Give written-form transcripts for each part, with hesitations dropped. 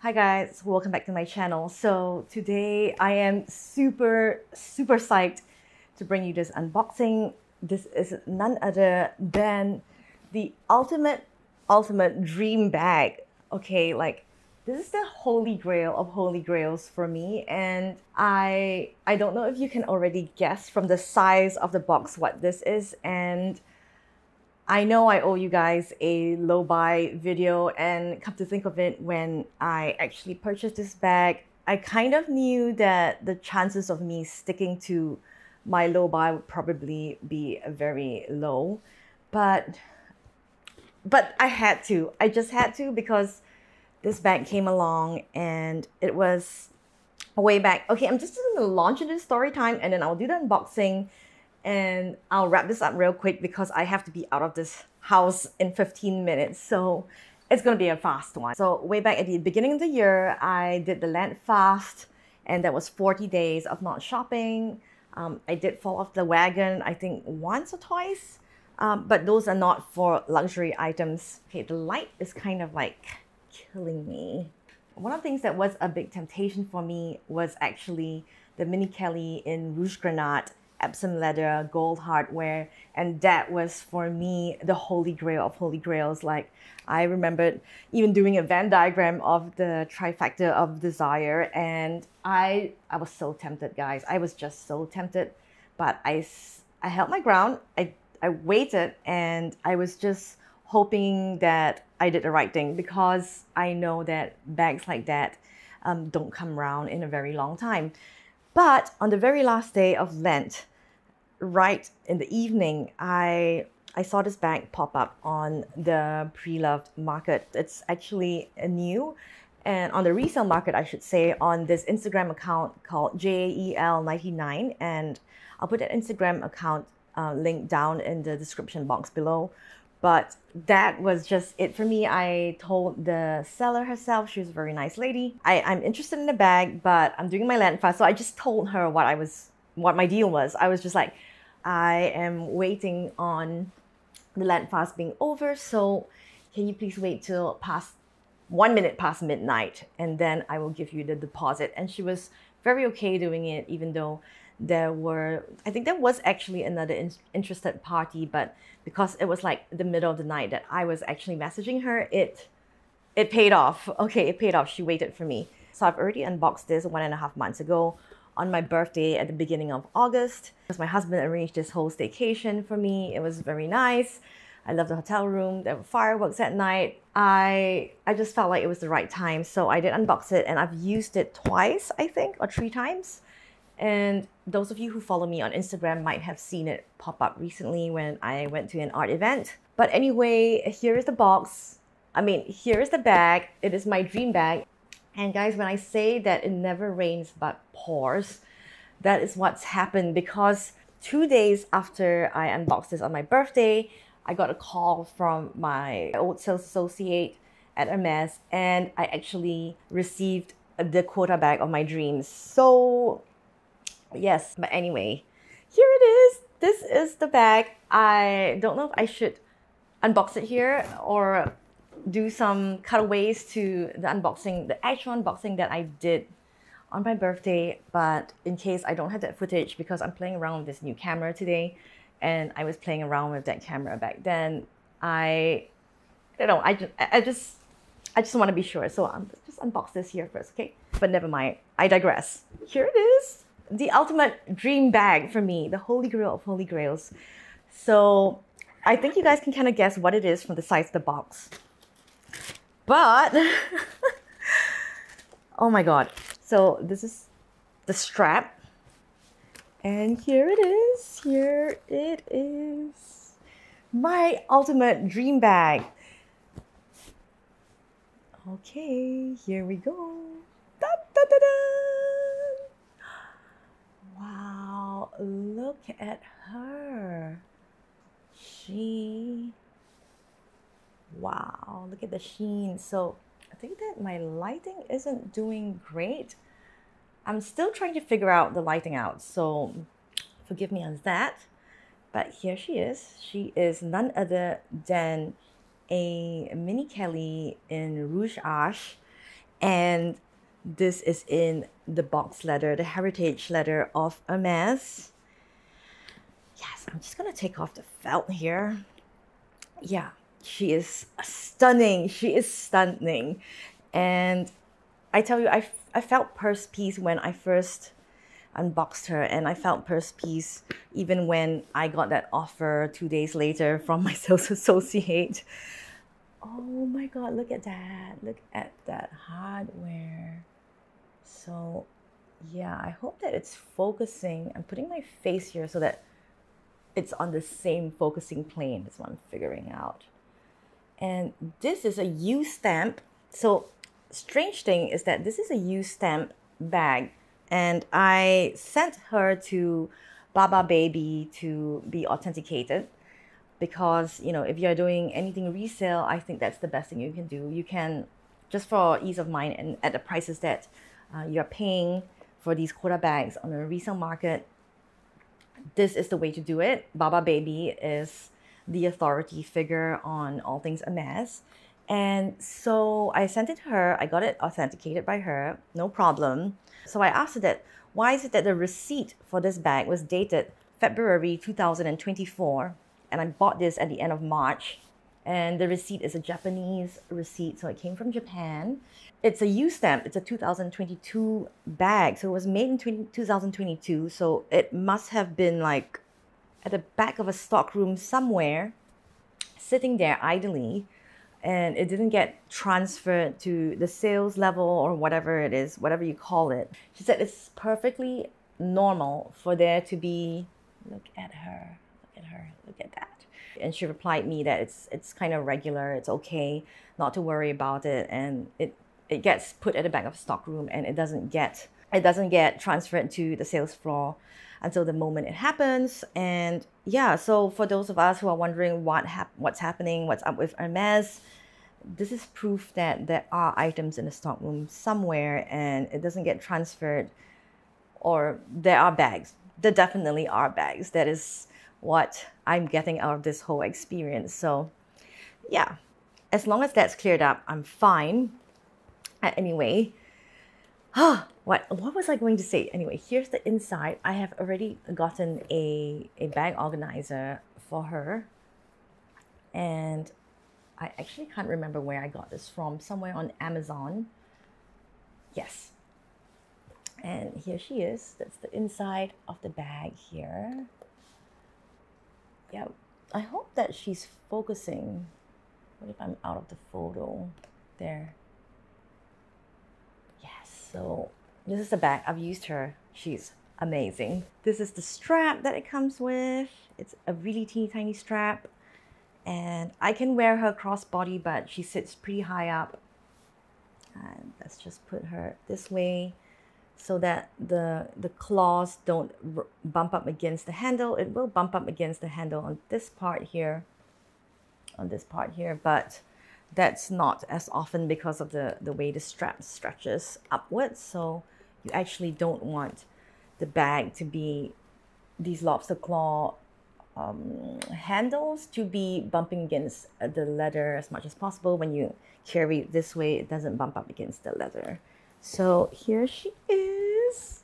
Hi guys, welcome back to my channel. So today I am super psyched to bring you this unboxing. This is none other than the ultimate dream bag. Okay, like this is the holy grail of holy grails for me, and I don't know if you can already guess from the size of the box what this is. And I know I owe you guys a low buy video, and come to think of it, when I actually purchased this bag, I kind of knew that the chances of me sticking to my low buy would probably be very low. But I had to. I just had to, because this bag came along and it was way back. Okay, I'm just gonna launch into story time and then I'll do the unboxing and I'll wrap this up real quick because I have to be out of this house in 15 minutes. So it's gonna be a fast one. So way back at the beginning of the year, I did the Lent fast, and that was 40 days of not shopping. I did fall off the wagon, I think once or twice, but those are not for luxury items. Okay, the light is kind of like killing me. One of the things that was a big temptation for me was actually the Mini Kelly in Rouge Granate, Epsom leather, gold hardware, and that was for me the holy grail of holy grails. Like, I remembered even doing a Venn diagram of the trifecta of desire, and I was so tempted, guys. I was just so tempted, but I held my ground. I waited, and I was just hoping that I did the right thing, because I know that bags like that don't come around in a very long time. But on the very last day of Lent, right in the evening, I saw this bag pop up on the pre-loved market. It's actually new, and on the resale market, I should say, on this Instagram account called JAEL99, and I'll put that Instagram account link down in the description box below. But that was just it for me. I told the seller herself, she was a very nice lady, I'm interested in the bag, but I'm doing my Lent fast. So I just told her what my deal was. I was just like, I am waiting on the Lent fast being over, so can you please wait till past 1 minute past midnight, and then I will give you the deposit. And she was very okay doing it, even though I think there was actually another interested party, but because it was like the middle of the night that I was actually messaging her, it paid off. Okay, it paid off. She waited for me. So I've already unboxed this 1.5 months ago on my birthday at the beginning of August, because my husband arranged this whole staycation for me. It was very nice. I love the hotel room. There were fireworks at night. I just felt like it was the right time. So I did unbox it, and I've used it twice, I think, or 3 times. And those of you who follow me on Instagram might have seen it pop up recently when I went to an art event. But anyway, here is the box. I mean, here is the bag. It is my dream bag. And guys, when I say that it never rains but pours, that is what's happened, because 2 days after I unboxed this on my birthday, I got a call from my old sales associate at Hermes, and I actually received the quota bag of my dreams. So yes, but anyway, here it is. This is the bag. I don't know if I should unbox it here or do some cutaways to the unboxing, the actual unboxing that I did on my birthday. But in case I don't have that footage, because I'm playing around with this new camera today, and I was playing around with that camera back then, I don't know, I just want to be sure. So I'm just unbox this here first, okay? But never mind, I digress. Here it is. The ultimate dream bag for me, the holy grail of holy grails. So I think you guys can kind of guess what it is from the size of the box. But oh my god. So this is the strap. And here it is. Here it is. My ultimate dream bag. Okay, here we go. Da, da, da, da. Wow, look at her. Wow, look at the sheen. So I think that my lighting isn't doing great. I'm still trying to figure out the lighting out, so forgive me on that. But here she is. She is none other than a Mini Kelly in Rouge Ash. And this is in the box leather, the heritage leather of Hermes. Yes, I'm just gonna take off the felt here. Yeah, she is stunning. She is stunning. And I tell you, I felt purse piece when I first unboxed her, and I felt purse piece even when I got that offer 2 days later from my sales associate. Oh my God, look at that. Look at that hardware. So yeah, I hope that it's focusing. I'm putting my face here so that it's on the same focusing plane. That's what I'm figuring out. And this is a U stamp. So strange thing is that this is a U stamp bag, and I sent her to Baba Baby to be authenticated, because if you're doing anything resale, I think that's the best thing you can do. You can, just for ease of mind and at the prices that you're paying for these quota bags on a resale market, this is the way to do it. Baba Baby is the authority figure on all things Hermes. And so I sent it to her. I got it authenticated by her, no problem. So I asked her that, why is it that the receipt for this bag was dated February 2024? And I bought this at the end of March. And the receipt is a Japanese receipt, so it came from Japan. It's a U stamp. It's a 2022 bag. So it was made in 2022. So it must have been like at the back of a stockroom somewhere, sitting there idly, and it didn't get transferred to the sales level or whatever it is, whatever you call it. She said it's perfectly normal for there to be, look at her, look at that. And she replied me that it's kind of regular, it's okay, not to worry about it, and it gets put at the back of a stockroom, and it doesn't get transferred to the sales floor until the moment it happens. And yeah, so for those of us who are wondering what's happening, what's up with Hermes, this is proof that there are items in the stockroom somewhere and it doesn't get transferred, or there are bags. There definitely are bags. That is what I'm getting out of this whole experience. So yeah, as long as that's cleared up, I'm fine. Anyway, what was I going to say? Anyway, here's the inside. I have already gotten a bag organizer for her, and I actually can't remember where I got this from, somewhere on Amazon. Yes. And here she is. That's the inside of the bag here. Yeah, I hope that she's focusing. What if I'm out of the photo? There. Yes, so this is the bag. I've used her. She's amazing. This is the strap that it comes with. It's a really teeny tiny strap. And I can wear her crossbody, but she sits pretty high up. And let's just put her this way so that the claws don't bump up against the handle. It will bump up against the handle on this part here, but that's not as often because of the way the strap stretches upwards. So you actually don't want the bag to be, these lobster claw handles to be bumping against the leather as much as possible. When you carry it this way, it doesn't bump up against the leather. So here she is.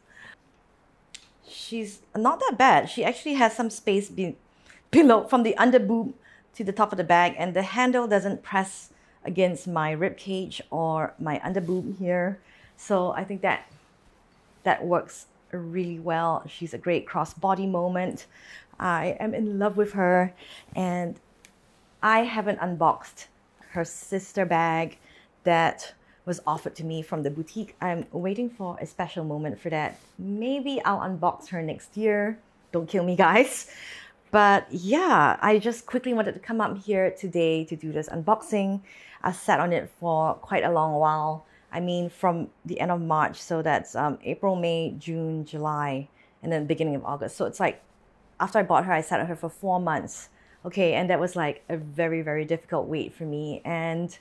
She's not that bad. She actually has some space below, from the under boob to the top of the bag, and the handle doesn't press against my rib cage or my under boob here. So I think that works really well. She's a great crossbody moment. I am in love with her, and I haven't unboxed her sister bag that was offered to me from the boutique. I'm waiting for a special moment for that. Maybe I'll unbox her next year. Don't kill me, guys. But yeah, I just quickly wanted to come up here today to do this unboxing. I sat on it for quite a long while. I mean, from the end of March, so that's April, May, June, July, and then beginning of August. So it's like, after I bought her, I sat on her for 4 months. Okay, and that was like a very, very difficult wait for me. And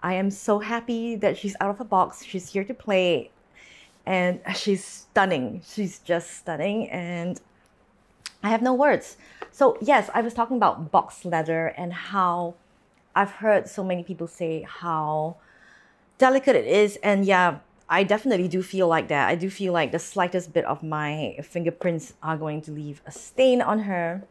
I am so happy that she's out of the box. She's here to play, and she's stunning. She's just stunning, and I have no words. So yes, I was talking about box leather and how I've heard so many people say how delicate it is. And yeah, I definitely do feel like that. I do feel like the slightest bit of my fingerprints are going to leave a stain on her.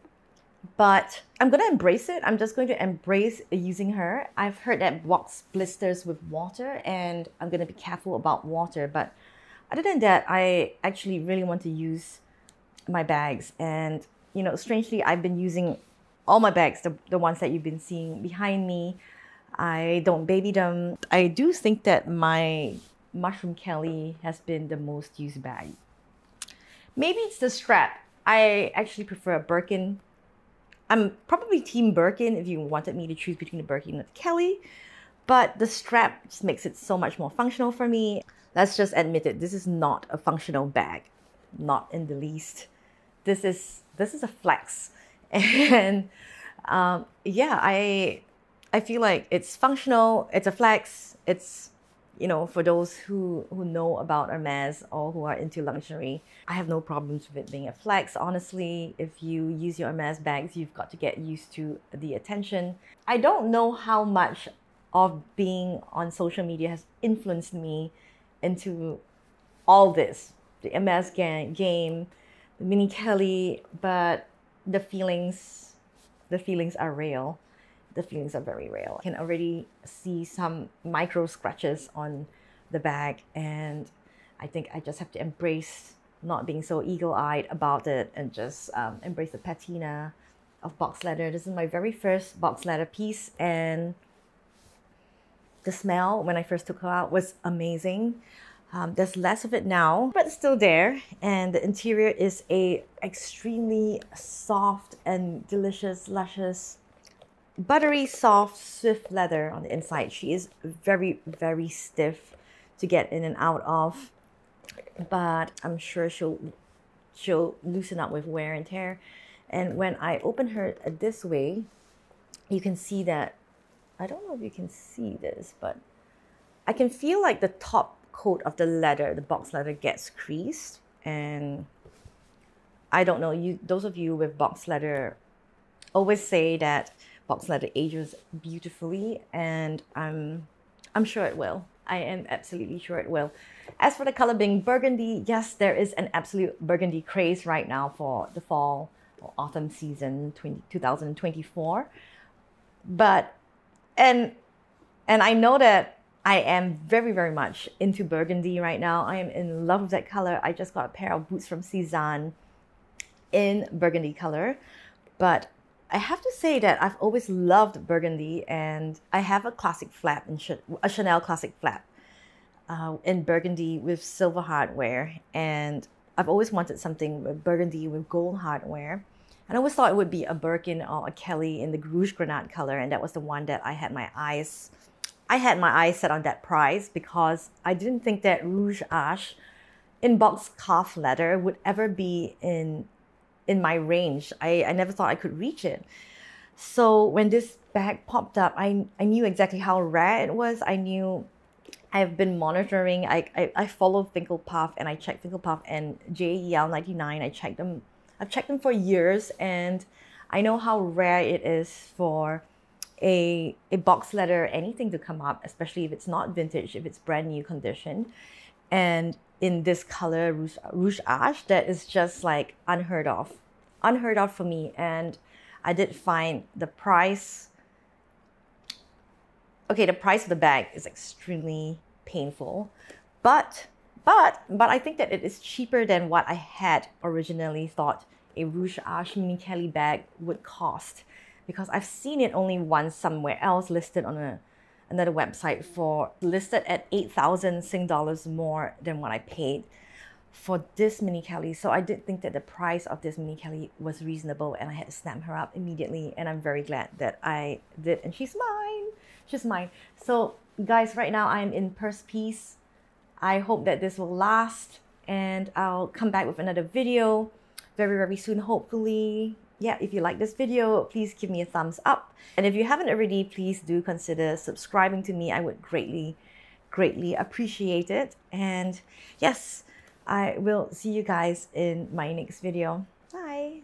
But I'm going to embrace it. I'm just going to embrace using her. I've heard that box blisters with water, and I'm going to be careful about water. But other than that, I actually really want to use my bags. And, you know, strangely, I've been using all my bags, the ones that you've been seeing behind me. I don't baby them. I do think that my Mushroom Kelly has been the most used bag. Maybe it's the strap. I actually prefer a Birkin. I'm probably team Birkin if you wanted me to choose between the Birkin and the Kelly, but the strap just makes it so much more functional for me. Let's just admit it, this is not a functional bag, not in the least. This is a flex, and yeah, I feel like it's functional. It's a flex. It's, you know, for those who know about Hermes or who are into luxury, I have no problems with it being a flex. Honestly, if you use your Hermes bags, you've got to get used to the attention. I don't know how much of being on social media has influenced me into all this, the Hermes game, the Mini Kelly, but the feelings are real. The feelings are very real. I can already see some micro scratches on the bag, and I think I just have to embrace not being so eagle-eyed about it and just embrace the patina of box leather. This is my very first box leather piece, and the smell when I first took her out was amazing. There's less of it now, but it's still there. And the interior is a extremely soft and delicious, luscious, buttery, soft, swift leather on the inside. She is very, very stiff to get in and out of, but I'm sure she'll loosen up with wear and tear. And when I open her this way, you can see that, I don't know if you can see this, but I can feel like the top coat of the leather, the box leather, gets creased. And I don't know, those of you with box leather always say that box leather ages beautifully, and I'm sure it will. I am absolutely sure it will. As for the color being burgundy, yes, there is an absolute burgundy craze right now for the fall or autumn season 2024. But and I know that I am very, very much into burgundy right now. I am in love with that color. I just got a pair of boots from Cezanne in burgundy color, but I have to say that I've always loved burgundy, and I have a classic flap, a Chanel classic flap in burgundy with silver hardware, and I've always wanted something with burgundy with gold hardware. And I always thought it would be a Birkin or a Kelly in the Rouge Grenade color, and that was the one that I had my eyes set on that price, because I didn't think that Rouge Ash in box calf leather would ever be in my range. I never thought I could reach it. So when this bag popped up, I knew exactly how rare it was. I knew I've been monitoring. I follow Finkelpuff, and I check Finkelpuff and JEL99. I've checked them for years, and I know how rare it is for a box leather anything to come up, especially if it's not vintage, if it's brand new condition. And in this color, Rouge Ash, that is just like unheard of for me. And I did find the price. Okay, the price of the bag is extremely painful, but I think that it is cheaper than what I had originally thought a Rouge Ash Mini Kelly bag would cost, because I've seen it only once somewhere else listed on another website listed at 8,000 Sing dollars more than what I paid for this Mini Kelly. So I did think that the price of this Mini Kelly was reasonable, and I had to snap her up immediately, and I'm very glad that I did, and she's mine. So guys, right now I'm in purse piece. I hope that this will last, and I'll come back with another video very, very soon, hopefully. Yeah, if you like this video, please give me a thumbs up. And if you haven't already, please do consider subscribing to me. I would greatly, greatly appreciate it. And yes, I will see you guys in my next video. Bye.